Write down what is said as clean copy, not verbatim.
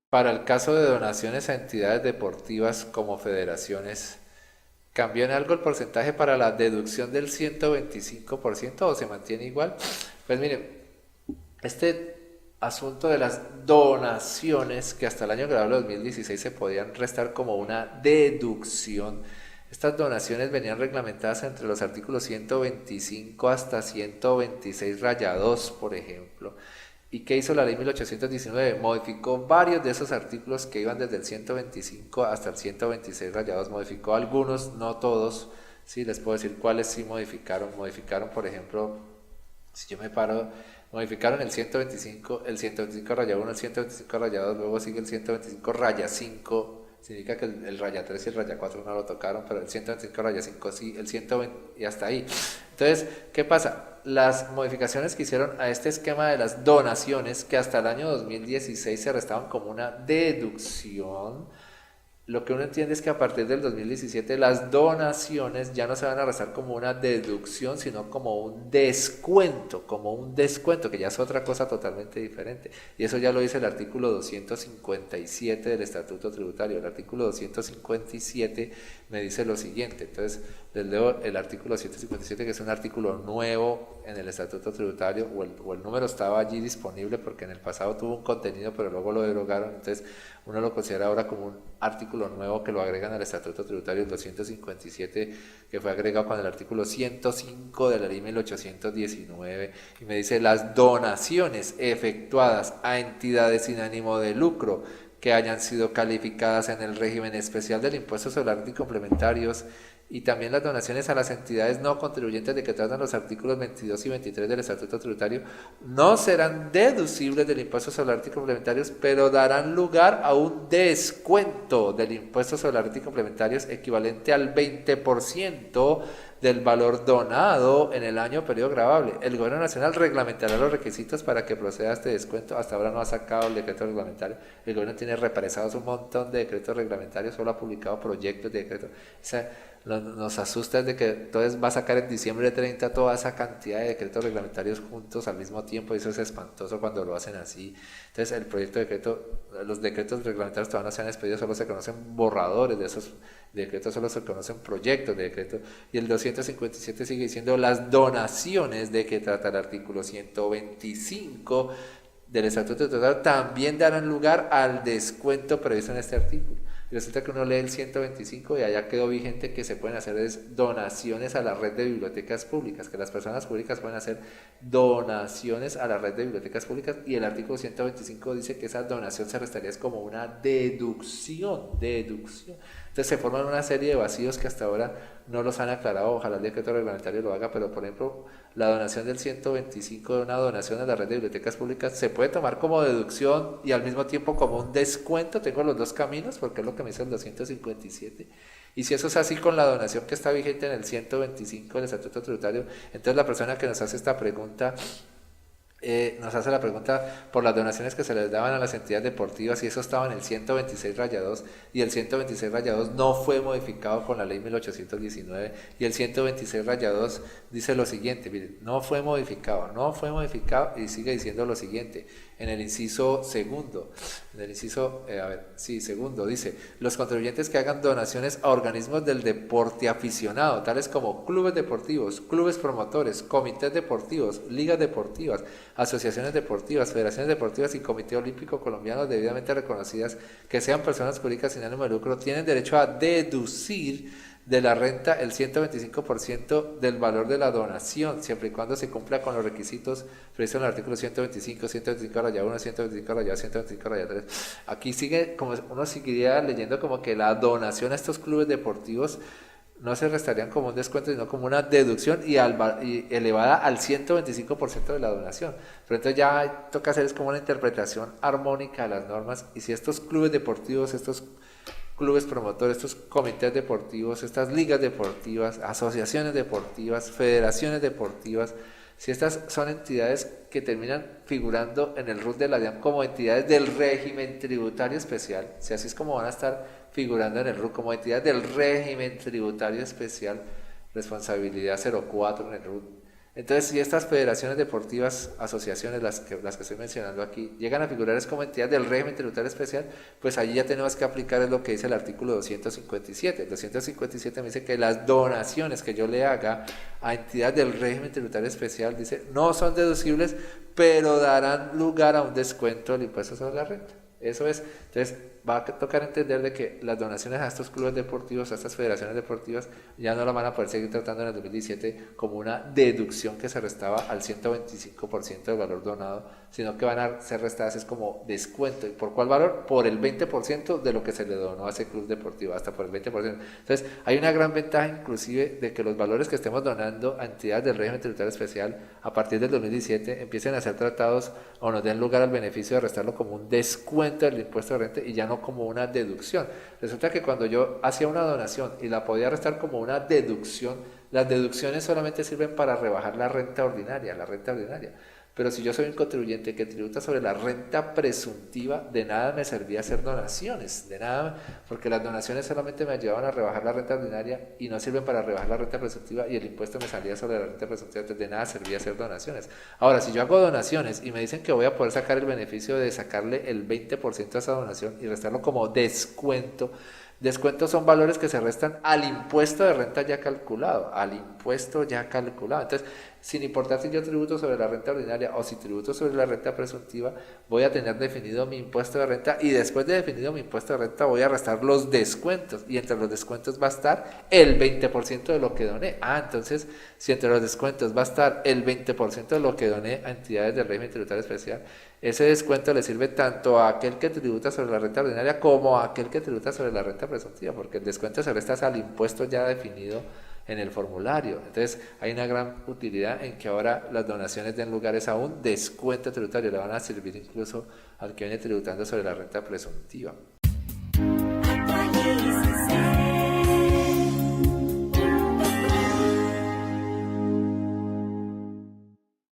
Para el caso de donaciones a entidades deportivas como federaciones, ¿cambió en algo el porcentaje para la deducción del 125% o se mantiene igual? Pues miren, este asunto de las donaciones que hasta el año grabado 2016 se podían restar como una deducción. Estas donaciones venían reglamentadas entre los artículos 125 hasta 126 raya 2, por ejemplo. ¿Y qué hizo la ley 1819? Modificó varios de esos artículos que iban desde el 125 hasta el 126 raya 2. Modificó algunos, no todos. Sí, les puedo decir cuáles sí modificaron. Modificaron, por ejemplo, si yo me paro, modificaron el 125 raya 1, el 125 raya 2, luego sigue el 125 raya 5, significa que el raya 3 y el raya 4 no lo tocaron, pero el 125 raya 5 sí, el 120 y hasta ahí. Entonces, ¿qué pasa? Las modificaciones que hicieron a este esquema de las donaciones, que hasta el año 2016 se restaban como una deducción, lo que uno entiende es que a partir del 2017 las donaciones ya no se van a restar como una deducción, sino como un descuento, que ya es otra cosa totalmente diferente. Y eso ya lo dice el artículo 257 del Estatuto Tributario. El artículo 257 me dice lo siguiente. Entonces, les leo el artículo 257, que es un artículo nuevo en el Estatuto Tributario, o el número estaba allí disponible porque en el pasado tuvo un contenido, pero luego lo derogaron. Entonces, uno lo considera ahora como un artículo nuevo que lo agregan al Estatuto Tributario, el 257, que fue agregado con el artículo 105 de la ley 1819, y me dice: las donaciones efectuadas a entidades sin ánimo de lucro que hayan sido calificadas en el régimen especial del impuesto sobre arte y complementarios, y también las donaciones a las entidades no contribuyentes de que tratan los artículos 22 y 23 del Estatuto Tributario no serán deducibles del impuesto sobre arte y complementarios, pero darán lugar a un descuento del impuesto sobre arte y complementarios equivalente al 20% del valor donado en el año periodo gravable. El Gobierno Nacional reglamentará los requisitos para que proceda a este descuento. Hasta ahora no ha sacado el decreto reglamentario. El Gobierno tiene represados un montón de decretos reglamentarios, solo ha publicado proyectos de decretos. O sea, nos asusta de que entonces va a sacar en diciembre 30 toda esa cantidad de decretos reglamentarios juntos al mismo tiempo, y eso es espantoso cuando lo hacen así. Entonces el proyecto de decreto, los decretos reglamentarios todavía no se han expedido, solo se conocen borradores de esos decretos, solo se conocen proyectos de decreto. Y el 257 sigue diciendo: las donaciones de que trata el artículo 125 del Estatuto Total también darán lugar al descuento previsto en este artículo. Y resulta que uno lee el 125 y allá quedó vigente que se pueden hacer donaciones a la red de bibliotecas públicas, que las personas públicas pueden hacer donaciones a la red de bibliotecas públicas, y el artículo 125 dice que esa donación se restaría como una deducción. Entonces se forman una serie de vacíos que hasta ahora no los han aclarado. Ojalá el decreto reglamentario lo haga, pero por ejemplo, la donación del 125 de una donación a la red de bibliotecas públicas se puede tomar como deducción y al mismo tiempo como un descuento. Tengo los dos caminos porque es lo que me dice el 257. Y si eso es así con la donación que está vigente en el 125 del Estatuto Tributario, entonces la persona que nos hace esta pregunta nos hace la pregunta por las donaciones que se les daban a las entidades deportivas, y eso estaba en el 126 raya 2, y el 126 raya 2 no fue modificado con la ley 1819, y el 126 raya 2 dice lo siguiente: miren, no fue modificado, y sigue diciendo lo siguiente, en el inciso segundo, segundo, dice: los contribuyentes que hagan donaciones a organismos del deporte aficionado, tales como clubes deportivos, clubes promotores, comités deportivos, ligas deportivas, asociaciones deportivas, federaciones deportivas y Comité Olímpico Colombiano debidamente reconocidas, que sean personas públicas sin ánimo de lucro, tienen derecho a deducir de la renta el 125% del valor de la donación, siempre y cuando se cumpla con los requisitos previstos en el artículo 125, 125 raya 1, 125 raya 2, 125 raya 3. Aquí sigue, como uno seguiría leyendo, como que la donación a estos clubes deportivos no se restarían como un descuento, sino como una deducción y elevada al 125% de la donación. Pero entonces ya toca hacer es como una interpretación armónica de las normas, y si estos clubes deportivos, estos clubes promotores, estos comités deportivos, estas ligas deportivas, asociaciones deportivas, federaciones deportivas, si estas son entidades que terminan figurando en el RUT de la DIAN como entidades del régimen tributario especial, si así es como van a estar figurando en el RUT como entidades del régimen tributario especial, responsabilidad 04 en el RUT, Entonces, si estas federaciones deportivas, asociaciones, las que estoy mencionando aquí, llegan a figurar es como entidad del régimen tributario especial, pues allí ya tenemos que aplicar es lo que dice el artículo 257. El 257 me dice que las donaciones que yo le haga a entidad del régimen tributario especial, dice, no son deducibles, pero darán lugar a un descuento del impuesto sobre la renta. Eso es. Entonces, va a tocar entender de que las donaciones a estos clubes deportivos, a estas federaciones deportivas, ya no la van a poder seguir tratando en el 2017 como una deducción que se restaba al 125% del valor donado, sino que van a ser restadas es como descuento. ¿Y por cuál valor? Por el 20% de lo que se le donó a ese club deportivo, hasta por el 20%. Entonces, hay una gran ventaja inclusive de que los valores que estemos donando a entidades del régimen tributario especial a partir del 2017 empiecen a ser tratados o nos den lugar al beneficio de restarlo como un descuento del impuesto de renta y ya no como una deducción. Resulta que cuando yo hacía una donación y la podía restar como una deducción, las deducciones solamente sirven para rebajar la renta ordinaria, Pero si yo soy un contribuyente que tributa sobre la renta presuntiva, de nada me servía hacer donaciones, de nada, porque las donaciones solamente me ayudaban a rebajar la renta ordinaria y no sirven para rebajar la renta presuntiva y el impuesto me salía sobre la renta presuntiva, entonces de nada servía hacer donaciones. Ahora, si yo hago donaciones y me dicen que voy a poder sacar el beneficio de sacarle el 20% a esa donación y restarlo como descuento, descuentos son valores que se restan al impuesto de renta ya calculado, Entonces, sin importar si yo tributo sobre la renta ordinaria o si tributo sobre la renta presuntiva, voy a tener definido mi impuesto de renta y después de definido mi impuesto de renta voy a restar los descuentos y entre los descuentos va a estar el 20% de lo que doné. Entonces, si entre los descuentos va a estar el 20% de lo que doné a entidades del régimen tributario especial, ese descuento le sirve tanto a aquel que tributa sobre la renta ordinaria como a aquel que tributa sobre la renta presuntiva, porque el descuento se resta al impuesto ya definido en el formulario. Entonces hay una gran utilidad en que ahora las donaciones den lugares a un descuento tributario, le van a servir incluso al que viene tributando sobre la renta presuntiva.